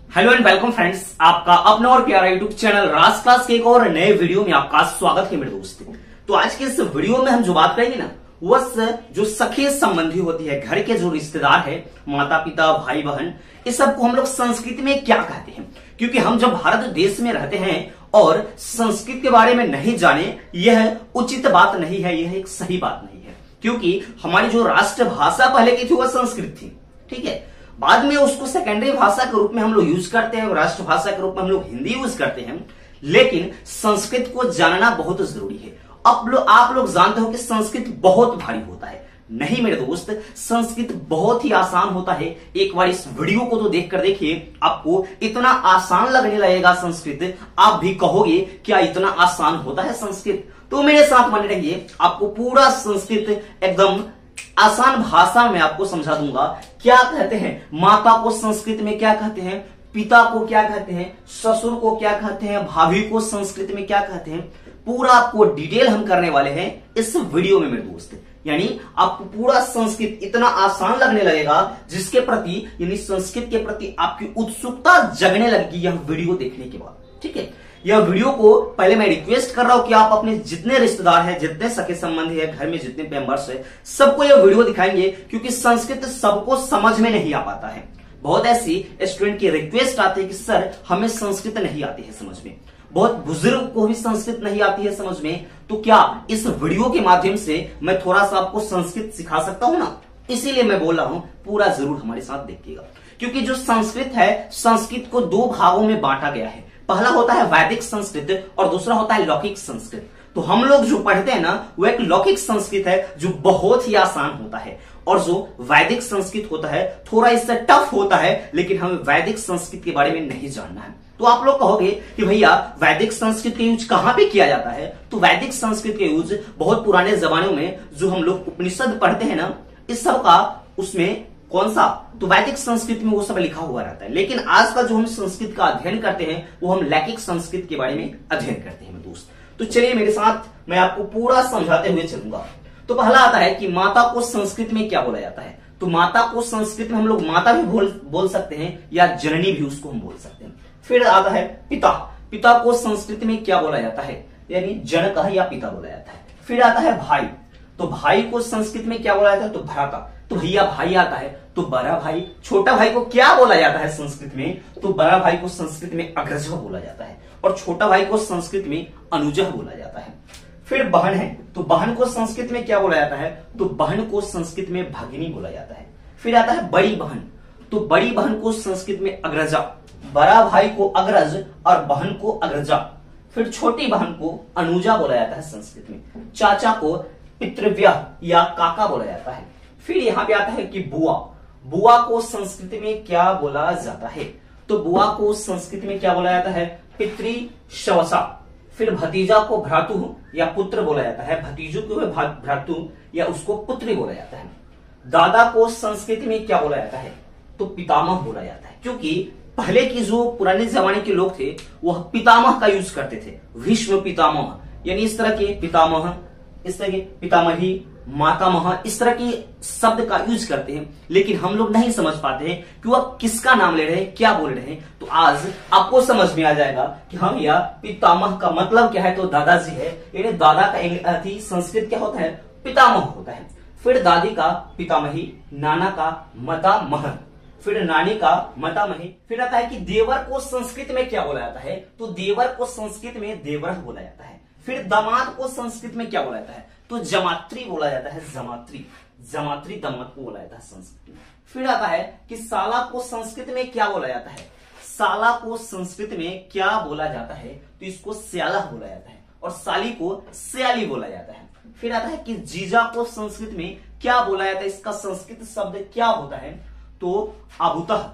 Hello and welcome friends, आपका अपना और प्यारा यूट्यूब चैनल राज क्लास के एक और नए वीडियो में आपका स्वागत है मेरे दोस्त। तो आज के इस वीडियो में हम जो बात करेंगे ना, वह जो सखे संबंधी होती है, घर के जो रिश्तेदार है, माता पिता भाई बहन, इस सबको हम लोग संस्कृति में क्या कहते हैं। क्योंकि हम जब भारत देश में रहते हैं और संस्कृत के बारे में नहीं जाने, यह उचित बात नहीं है, यह एक सही बात नहीं है। क्योंकि हमारी जो राष्ट्र भाषा पहले की थी वह संस्कृत थी, ठीक है। बाद में उसको सेकेंडरी भाषा के रूप में हम लोग यूज करते हैं, राष्ट्र भाषा के रूप में हम लोग हिंदी यूज करते हैं। लेकिन संस्कृत को जानना बहुत जरूरी है। आप लोग जानते हो कि संस्कृत बहुत भारी होता है। नहीं मेरे दोस्त, संस्कृत बहुत ही आसान होता है। एक बार इस वीडियो को तो देखकर देखिए, आपको इतना आसान लगने लगेगा संस्कृत, आप भी कहोगे क्या इतना आसान होता है संस्कृत। तो मेरे साथ बने रहिए, आपको पूरा संस्कृत एकदम आसान भाषा में आपको समझा दूंगा। क्या कहते हैं माता को संस्कृत में, क्या कहते हैं पिता को, क्या कहते हैं ससुर को, क्या कहते हैं भाभी को संस्कृत में, क्या कहते हैं, पूरा आपको डिटेल हम करने वाले हैं इस वीडियो में मेरे दोस्त। यानी आपको पूरा संस्कृत इतना आसान लगने लगेगा, जिसके प्रति यानी संस्कृत के प्रति आपकी उत्सुकता जगने लगेगी यह वीडियो देखने के बाद, ठीक है। यह वीडियो को पहले मैं रिक्वेस्ट कर रहा हूं कि आप अपने जितने रिश्तेदार हैं, जितने सगे संबंधी है, घर में जितने मेंबर्स है, सबको यह वीडियो दिखाएंगे। क्योंकि संस्कृत सबको समझ में नहीं आ पाता है। बहुत ऐसी स्टूडेंट की रिक्वेस्ट आती है कि सर हमें संस्कृत नहीं आती है समझ में, बहुत बुजुर्ग को भी संस्कृत नहीं आती है समझ में। तो क्या इस वीडियो के माध्यम से मैं थोड़ा सा आपको संस्कृत सिखा सकता हूं ना, इसीलिए मैं बोल रहा हूं पूरा जरूर हमारे साथ देखिएगा। क्योंकि जो संस्कृत है, संस्कृत को दो भागों में बांटा गया है। पहला होता है वैदिक संस्कृत और दूसरा होता है लौकिक संस्कृत। तो हम लोग जो पढ़ते हैं ना, वो एक लौकिक संस्कृत है जो बहुत ही आसान होता है, और जो वैदिक संस्कृत होता है थोड़ा इससे टफ होता है। लेकिन हमें वैदिक संस्कृत के बारे में नहीं जानना है। तो आप लोग कहोगे कि भैया वैदिक संस्कृत का यूज कहां पे किया जाता है। तो वैदिक संस्कृत का यूज बहुत पुराने जमानों में जो हम लोग उपनिषद पढ़ते हैं ना, इस सब का उसमें कौन सा, तो वैदिक संस्कृत में वो सब लिखा हुआ रहता है। लेकिन आज का जो हम संस्कृत का अध्ययन करते हैं, वो हम लौकिक संस्कृत के बारे में अध्ययन करते हैं दोस्त। तो चलिए मेरे साथ, मैं आपको पूरा समझाते हुए चलूंगा। तो पहला आता है कि माता को संस्कृत में क्या बोला जाता है। तो माता को संस्कृत में हम लोग माता भी बोल सकते हैं, या जननी भी उसको हम बोल सकते हैं। फिर आता है पिता। पिता को संस्कृत में क्या बोला जाता है, यानी जनक या पिता बोला जाता है। फिर आता है भाई। तो भाई को संस्कृत में क्या बोला जाता है, तो भ्राता। तो भैया भाई आता है, तो बड़ा भाई। छोटा भाई को क्या बोला जाता है संस्कृत में, तो बड़ा भाई को संस्कृत में अग्रजः बोला जाता है, और छोटा भाई को संस्कृत में अनुजः बोला जाता है। फिर बहन है, तो बहन को संस्कृत में क्या बोला जाता है, तो बहन को संस्कृत में भगिनी बोला जाता है। फिर आता है बड़ी बहन। तो बड़ी बहन को संस्कृत में अग्रजा, बड़ा भाई को अग्रज और बहन को अग्रजा। फिर छोटी बहन को अनुजा बोला जाता है संस्कृत में। चाचा को पितृव्य या काका बोला जाता है। फिर यहां पे आता है कि बुआ। बुआ को संस्कृत में क्या बोला जाता है, तो बुआ को संस्कृत में क्या बोला जाता है, पितृशवसा। फिर भतीजा को भ्रातु या पुत्र बोला जाता है। भतीजों को भ्रातु या उसको पुत्री बोला जाता है। दादा को संस्कृत में क्या बोला जाता है, तो पितामह बोला जाता है। क्योंकि पहले की जो पुराने जमाने के लोग थे, वह पितामह का यूज करते थे। भीष्म पितामह, यानी इस तरह के पितामह, इस तरह के पितामही, मातामह, इस तरह के शब्द का यूज करते हैं। लेकिन हम लोग नहीं समझ पाते हैं कि वह किसका नाम ले रहे हैं, क्या बोल रहे हैं। तो आज आपको समझ में आ जाएगा कि हम यह पितामह का मतलब क्या है, तो दादाजी है। यानी दादा का संस्कृत क्या होता है, पितामह होता है। फिर दादी का पितामही, नाना का मातामह, फिर नानी का मातामही। फिर आता है कि देवर को संस्कृत में क्या बोला जाता है, तो देवर को संस्कृत में देवरह बोला जाता है। फिर दामाद को संस्कृत में क्या बोला जाता है, तो जमात्री बोला जाता है। जमात्री, जमात्री दामाद को बोला जाता है संस्कृत में। फिर आता है कि साला को संस्कृत में क्या बोला जाता है। साला को संस्कृत में क्या बोला जाता है, तो इसको स्याला बोला जाता है, और साली को स्याली बोला जाता है। फिर आता है कि जीजा को संस्कृत में क्या बोला जाता है, इसका संस्कृत शब्द क्या होता है, तो अभुतः,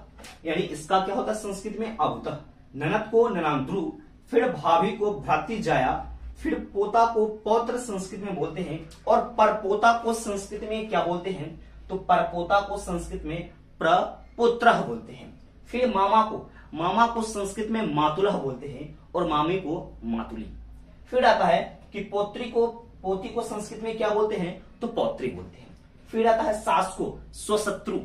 यानी इसका क्या होता है संस्कृत में अभुतः। ननद को ननांद्रु। फिर भाभी को भ्रातृजाया। फिर पोता को पौत्र संस्कृत में बोलते हैं, और परपोता को संस्कृत में क्या बोलते हैं, तो परपोता को संस्कृत में प्रपुत्रः बोलते हैं। फिर मामा को संस्कृत में मातुलः बोलते हैं, और मामी को मातुली। फिर आता है कि पोती को संस्कृत में क्या बोलते हैं, तो पौत्री बोलते हैं। फिर आता है सास को स्वशत्रु।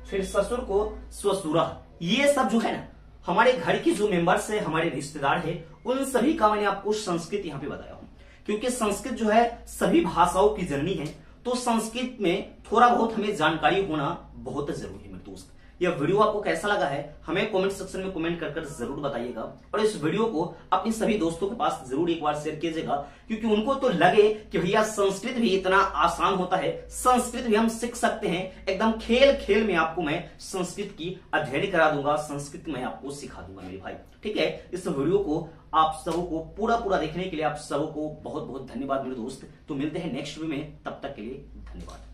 फिर ससुर को स्वसुरः, ये सब जो है ना हमारे घर की जो मेंबर्स है, हमारे रिश्तेदार है, उन सभी का मैंने आपको संस्कृत यहां पे बताया हूं। क्योंकि संस्कृत जो है सभी भाषाओं की जननी है, तो संस्कृत में थोड़ा बहुत हमें जानकारी होना बहुत जरूरी है मेरे दोस्त। यह वीडियो आपको कैसा लगा है हमें कमेंट सेक्शन में कमेंट कर जरूर बताइएगा, और इस वीडियो को अपने सभी दोस्तों के पास जरूर एक बार शेयर कीजिएगा, क्योंकि उनको तो लगे कि भैया संस्कृत भी इतना आसान होता है, संस्कृत भी हम सीख सकते हैं। एकदम खेल खेल में आपको मैं संस्कृत की अध्ययन करा दूंगा, संस्कृत में आपको सिखा दूंगा मेरे भाई। ठीक है, इस वीडियो को आप सबको पूरा देखने के लिए आप सबको बहुत बहुत धन्यवाद मेरे दोस्त। तो मिलते हैं नेक्स्ट वीडियो में, तब तक के लिए धन्यवाद।